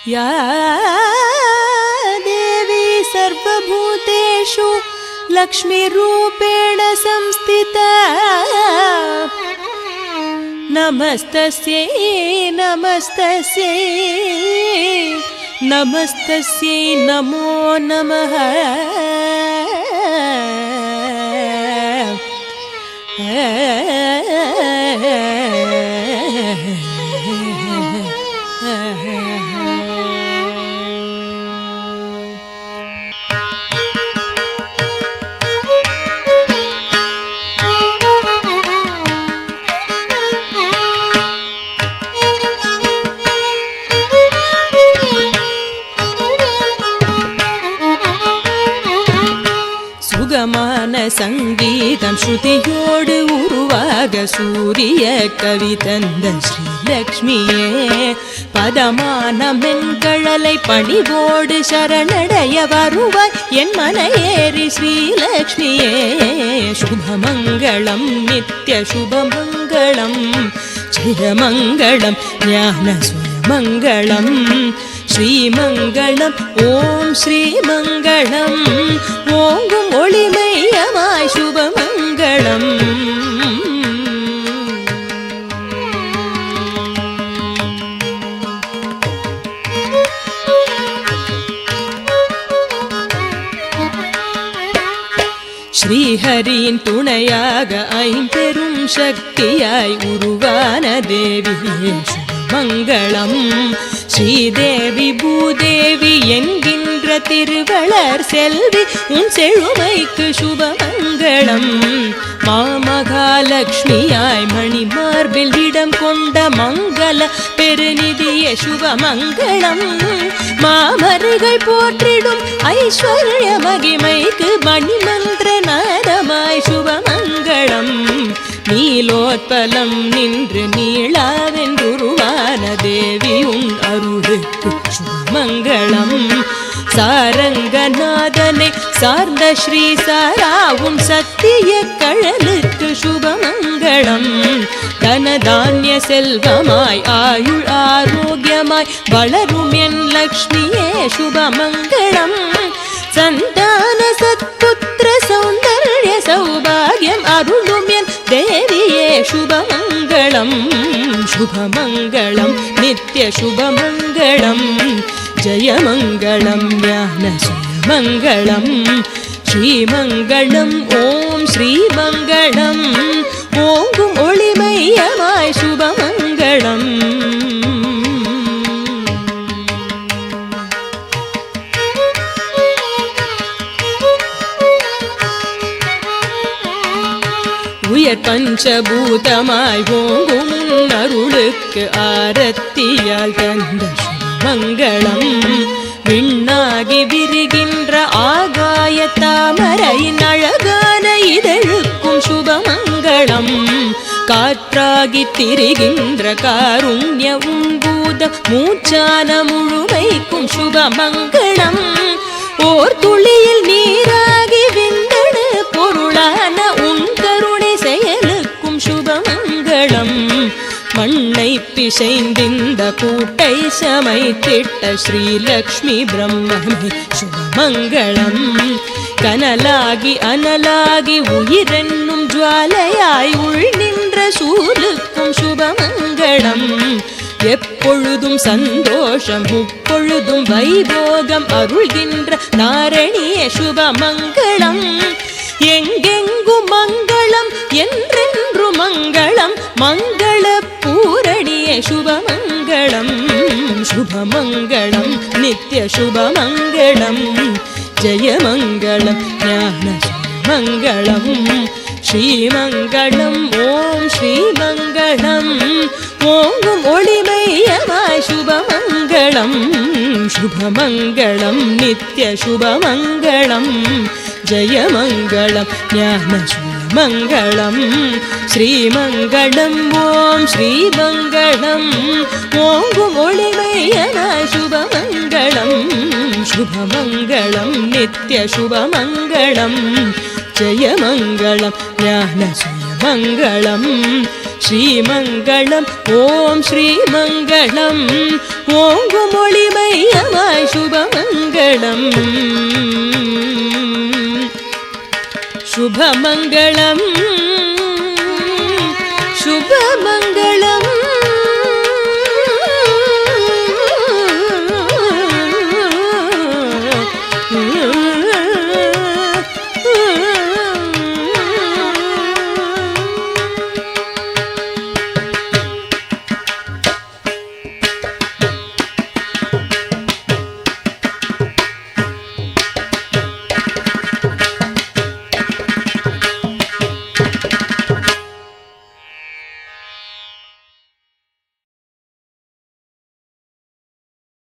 या देवी सर्वभूतेषु लक्ष्मीरूपेण संस्थिता नमस्तस्यै नमस्तस्यै नमस्तस्यै नमो नमः। சுகமான சங்கீதம் ஸ்ருதியோடு உருவாக சூரிய கவி தந்த ஸ்ரீலக்ஷ்மியே, பதமான மென்கழலை பணிவோடு சரணடைய வருவாய் என் மனையேறி ஸ்ரீலக்ஷ்மியே. சுபமங்களம் நித்ய சுபமங்களம் ஜெயமங்களம் ஞான சுயமங்களம் ஸ்ரீமங்களம் ஓம் ஸ்ரீமங்களம் ஓங்கும் ஒளிமையமாய் சுபமங்களம். ஸ்ரீஹரியின் துணையாக ஐம்பெரும் சக்தியாய் உருவான தேவியே மங்களம். ஸ்ரீதேவி பூதேவி என்கின்ற திருவளர் செல்வி உன் செழுமைக்கு சுபமங்களம். மாமகாலட்சுமியாய் மணி மார்பில் இடம் கொண்ட மங்கள பெருநிதிய சுபமங்களம். மாமருகள் போற்றிடும் ஐஸ்வர்ய மகிமைக்கு மணிமந்திர நாதமாய் சுபமங்களம். நீலோத்பலம் நின்று நீளாவென்றுருவான தேவி உன் அருளுக்கு சுபமங்களம். சாரங்கநாதனை சார்ந்த ஸ்ரீ சாரா உன் சத்திய கழலுக்கு சுபமங்களம். தனதானிய செல்வமாய் ஆயுள் ஆரோக்கியமாய் வளரும் என் லக்ஷ்மியே சுபமங்களம். சந்தான சத்புத்திர சௌந்தர்ய சௌபாகியம் அருளும் என் தேவியே சுபமங்களம். சுபமங்களம் நித்ய சுபமங்களம் ஜெயமங்களம் ஞான சுயமங்களம் ஸ்ரீமங்களம் ஓம் ஸ்ரீமங்களம் ஓங்கும் ஒளிமையமாய் சுபமங்களம். உயர் பஞ்சபூதமாய் ஓங்கும் அருளுக்கு ஆரத்தியால் தந்த சுபமங்களம். விண்ணாகி விரிகின்ற ஆகாய தாமரையின் அழகான இதழுக்கும் சுபமங்களம். காற்றாகி திரிகின்ற காருண்ய உம்பூத மூச்சான முழுமைக்கும் சுபமங்களம். ஓர் துளியில் நீராகி விந்தடு பொருளான உன் கருணை செயலுக்கும் சுபமங்களம். மண்ணை பிசைந்திந்த கூட்டை சமைத்திட்ட ஸ்ரீலக்ஷ்மி பிரம்மமே சுபமங்களம். கனலாகி அனலாகி உயிரென்னும் ஜுவாலையாய் உள் நின்ற சூலுக்கும் சுபமங்களம். எப்பொழுதும் சந்தோஷம் முப்பொழுதும் வைபோகம் அருள்கின்ற நாரணியே சுபமங்களம். எங்கெங்கும் மங்களம் என்றென்று மங்களம் மங்கள பூரணியே சுபமங்களம். சுபமங்களம் நித்ய சுபமங்களம் ஜெயமங்களம் ஞான சுயமங்களம் ஸ்ரீமங்களம் ஓம் ஸ்ரீமங்களம் ஓங்கும் ஒளிமையமாய் சுபமங்களம். சுபமங்களம் நித்ய சுபமங்களம் ஜெயமங்களம் ஞான சுயமங்களம் ஸ்ரீமங்களம் ஓம் ஸ்ரீமங்களம் ஓங்கும் ஒளிமையமாய் சுபமங்களம். சுபமங்களம் நித்ய சுபமங்களம் ஜெயமங்களம் ஞான சுயமங்களம் ஸ்ரீமங்களம் ஓம் ஸ்ரீமங்களம் ஓங்கும் ஒளிமையமாய் சுபமங்களம் சுபமங்களம் சுபமங்களம்